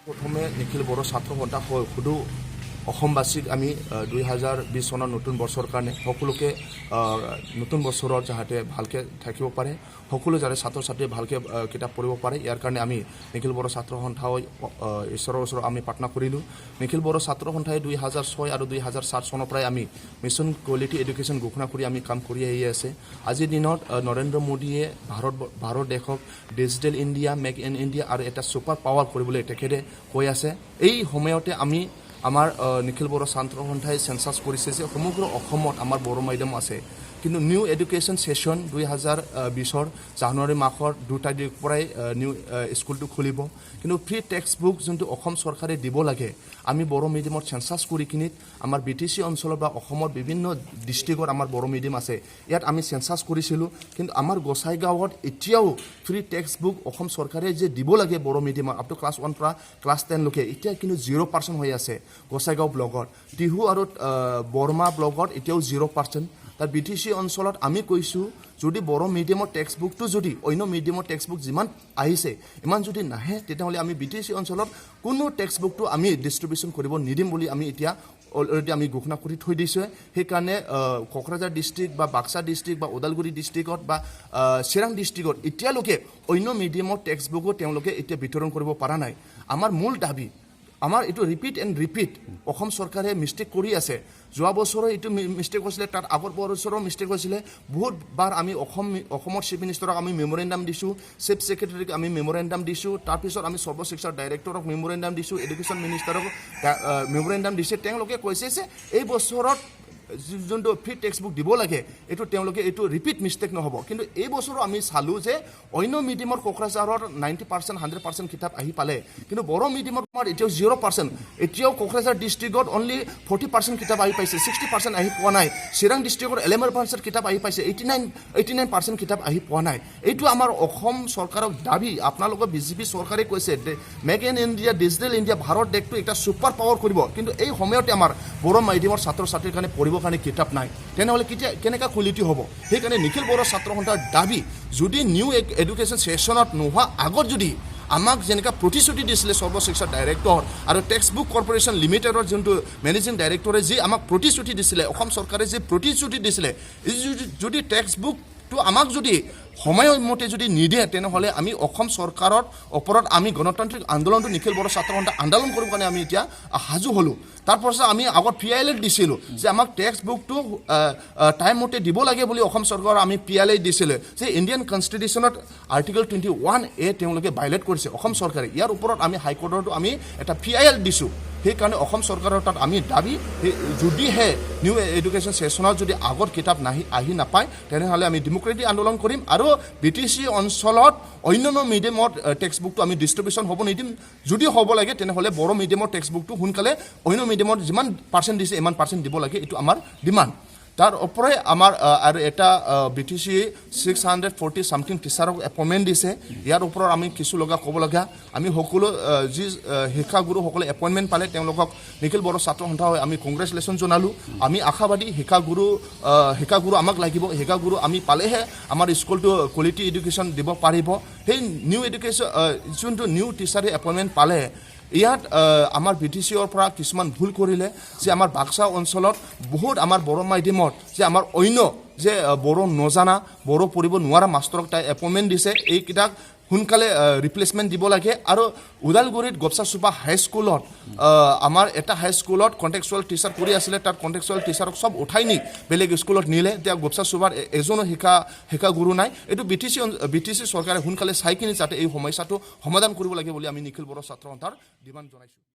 প্ৰথমে নিখিল বড়ো ছাত্ৰ সন্থা সুদু অসমবাসীক আমি 2020 চনৰ নতুন বছৰৰ কাৰণে সকলোকে নতুন বছৰত যাতে ভালকে থাকিব পাৰে সকলো যাতে ছাত্ৰ ছাত্ৰী ভালকে কিতাপ পঢ়িব পাৰে ইয়াৰ কাৰণে আমি নিখিল বড়ো ছাত্ৰ সন্থা ঈশ্বৰৰ ওচৰত আমি প্ৰাৰ্থনা কৰিলোঁ নিখিল বড়ো ছাত্ৰ সন্থাই 2006 আৰু 2007 চনৰ পৰাই আমি মিছন কোৱালিটি এডুকেশ্যন ঘোষণা কৰি আমি কাম কৰি আহি আছে আজিৰ দিনত নৰেন্দ্ৰ মোদীয়ে ভাৰত দেশক digital India make in India আৰু এটা ছুপাৰ পাৱাৰ কৰিবলৈ তেখেতে কৈ আছে এই সময়তে আমি আমাৰ নিখিল বড়ো ছাত্ৰ সন্থাই সেন্সাস কৰিছে যে সমগ্ৰ অসমত আমাৰ বড়ো মাধ্যম আছে কিন্তু নিউ এডুকেশ্যন সেশন 2020 জানুৱাৰী মাহৰ 2 তাৰিখৰ পৰাই নিউ স্কুলটো খুলিব কিন্তু ফ্ৰী টেক্সট বুক যোনটো অসম চৰকাৰে দিব লাগে আমি বড়ো মিডিয়ামত সেন্সাস কৰি কিনিত আমাৰ বিটিসি অঞ্চলৰ বা অসমৰ বিভিন্ন ডিস্ট্ৰিক্টত আমাৰ বড়ো মিডিয়াম আছে ইয়াত আমি সেন্সাস কৰিছিলোঁ কিন্তু আমাৰ গোসাইগাঁৱত এতিয়াও ফ্ৰী টেক্সট বুক অসম চৰকাৰে যে দিব লাগে বড়ো মিডিয়ামত আপ টু ক্লাছ 1 পৰা ক্লাছ 10 লৈকে এতিয়া কিন্তু 0% হৈ আছে গোসাইগাঁও ব্লগত টিহু আৰু বৰ্মা ব্লগত এতিয়াও 0% তাৰ বিটিসি অঞ্চলত আমি কৈছোঁ যদি বড়ো মিডিয়ামৰ টেক্সট বুকটো যদি অন্য মিডিয়ামৰ টেক্সট বুক যিমান আহিছে ইমান যদি নাহে তেতিয়াহ'লে আমি বিটিসি অঞ্চলত কোনো টেক্সট বুকটো আমি ডিষ্ট্ৰিবিউশ্যন কৰিব নিদিম বুলি আমি এতিয়া অলৰেডি আমি ঘোষণা কৰি থৈ দিছোঁ সেইকাৰণে কোকৰাঝাৰ ডিষ্ট্ৰিক্ট বা বাক্সা ডিষ্ট্ৰিক্ট বা ওদালগুৰি ডিষ্ট্ৰিক্টত বা চিৰাং ডিষ্ট্ৰিক্টত এতিয়ালৈকে অন্য মিডিয়ামৰ টেক্সট বুকো তেওঁলোকে এতিয়া বিতৰণ কৰিব পৰা নাই আমাৰ মূল দাবী আমাৰ এইটো ৰিপিট এণ্ড ৰিপিট অসম চৰকাৰে মিষ্টেক কৰি আছে যোৱা বছৰো এইটো মিষ্টেক হৈছিলে তাত আগৰ বছৰো মিষ্টেক হৈছিলে বহুত বাৰ আমি অসমৰ চিফ মিনিষ্টাৰক আমি মেমৰেণ্ডাম দিছোঁ চিফ ছেক্ৰেটাৰীক আমি মেমৰেণ্ডাম দিছোঁ তাৰপিছত আমি সৰ্বশিক্ষা ডাইৰেক্টৰক মেমৰেণ্ডাম দিছোঁ এডুকেশ্যন মিনিষ্টাৰক মেমৰেণ্ডাম দিছে তেওঁলোকে কৈছে যে এই বছৰত যোনটো ফ্ৰী টেক্সট বুক দিব লাগে এইটো তেওঁলোকে এইটো ৰিপিট মিষ্টেক নহ'ব কিন্তু এই বছৰো আমি চালোঁ যে অন্য মিডিয়ামৰ কোকৰাঝাৰৰ 90% 100% কিতাপ আহি পালে কিন্তু বড়ো মিডিয়ামৰ এতিয়াও 0% এতিয়াও কোকৰাঝাৰ ডিষ্ট্ৰিক্টত অনলি 40% কিতাপ আহি পাইছে 60% আহি পোৱা নাই চিৰাং ডিষ্ট্ৰিক্টত 11% কিতাপ আহি পাইছে 89% কিতাপ আহি পোৱা নাই এইটো আমাৰ অসম চৰকাৰক দাবী আপোনালোকৰ বিজেপি চৰকাৰে কৈছে make in India digital India Bharat দেশটো এটা ছুপাৰ পাৱাৰ কৰিব কিন্তু এই সময়তে আমাৰ বড়ো মিডিয়ামৰ ছাত্ৰ ছাত্ৰীৰ কাৰণে পঢ়িবৰ কাৰণে কিতাপ নাই তেনেহ'লে কেনেকুৱা কোৱালিটি হ'ব সেইকাৰণে নিখিল বড়ো ছাত্ৰ সন্থাৰ দাবী যদি নিউ এডুকেশ্যন সেশনত নোহোৱা আগত যদি আমাক যেনেকৈ প্ৰতিশ্ৰুতি দিছিলে সৰ্বশিক্ষা ডাইৰেক্টৰ আৰু টেক্সট বুক কৰ্পৰেশ্যন লিমিটেডৰ যোনটো মেনেজিং ডাইৰেক্টৰে যি আমাক প্ৰতিশ্ৰুতি দিছিলে অসম চৰকাৰে যি প্ৰতিশ্ৰুতি দিছিলে যদি টেক্সট বুকটো আমাক যদি সময়মতে যদি নিদিয়ে তেনেহ'লে আমি অসম চৰকাৰৰ ওপৰত আমি গণতান্ত্ৰিক আন্দোলনটো নিখিল বড়ো ছাত্ৰ সন্থা আন্দোলন কৰিবৰ কাৰণে আমি এতিয়া সাজু হ'লোঁ তাৰপাছত আমি আগত PIL দিছিলোঁ যে আমাক টেক্সট বুকটো টাইম মতে দিব লাগে বুলি অসম চৰকাৰৰ আমি PIL দিছিলোঁ যে ইণ্ডিয়ান কনষ্টিটিউশ্যনত আৰ্টিকল 21A তেওঁলোকে ভাইলেট কৰিছে অসম চৰকাৰে ইয়াৰ ওপৰত আমি হাইকোৰ্টতো আমি এটা PIL দিছোঁ সেইকাৰণে অসম চৰকাৰৰ তাত আমি দাবী যদিহে নিউ এডুকেশ্যন সেশনত যদি আগৰ কিতাপ আহি নাপায় তেনেহ'লে আমি ডেমক্ৰেটিক আন্দোলন কৰিম আৰু বিটিসি অঞ্চলত অন্যান্য মিডিয়ামৰ টেক্সট বুকটো আমি ডিষ্ট্ৰিবিউশ্যন হ'ব নিদিম যদি হ'ব লাগে তেনেহ'লে বড়ো মিডিয়ামৰ টেক্সট বুকটো সোনকালে অন্য মিডিয়ামত যিমান পাৰ্চেণ্ট দিছে ইমান পাৰ্চেণ্ট দিব লাগে এইটো আমাৰ ডিমাণ্ড তাৰ ওপৰে আমাৰ আৰু এটা বিটিসি 640 সামথিং টিচাৰক এপইণ্টমেণ্ট দিছে ইয়াৰ ওপৰত আমি কিছু লগা ক'ব লগা আমি সকলো যি শিক্ষাগুৰুসকলে এপইণ্টমেণ্ট পালে তেওঁলোকক নিখিল বড়ো ছাত্ৰ সন্থা হৈ আমি কংগ্ৰেচুলেশ্যন জনালোঁ আমি আশাবাদী শিক্ষাগুৰু আমাক লাগিব শিক্ষাগুৰু আমি পালেহে আমাৰ স্কুলটো কোৱালিটি এডুকেশ্যন দিব পাৰিব সেই নিউ এডুকেশ্যন যোনটো নিউ টিচাৰে এপইণ্টমেণ্ট পালে ইয়াত আমাৰ বিটিচিৰ পৰা কিছুমান ভুল কৰিলে যে আমাৰ বাক্সা অঞ্চলত বহুত আমাৰ বড়ো মাধ্যমত যে আমাৰ অন্য যে বড়ো নজানা বড়ো পঢ়িব নোৱাৰা মাষ্টৰক তাই এপইণ্টমেণ্ট দিছে এইকেইটাক সোনকালে ৰিপ্লেচমেণ্ট দিব লাগে আৰু ওদালগুৰিত গোপচা চুপা হাইস্কুলত আমাৰ এটা হাইস্কুলত কণ্টেক্সুৱেল টিচাৰ কৰি আছিলে তাত কণ্টেক্সুৱেল টিচাৰক চব উঠাই নি বেলেগ স্কুলত নিলে এতিয়া গোপচা চুপাৰ এজনো শিক্ষাগুৰু নাই এইটো বিটিসি চৰকাৰে সোনকালে চাই কিনি যাতে এই সমস্যাটো সমাধান কৰিব লাগে বুলি আমি নিখিল বড়ো ছাত্ৰ সন্থাৰ ডিমাণ্ড জনাইছোঁ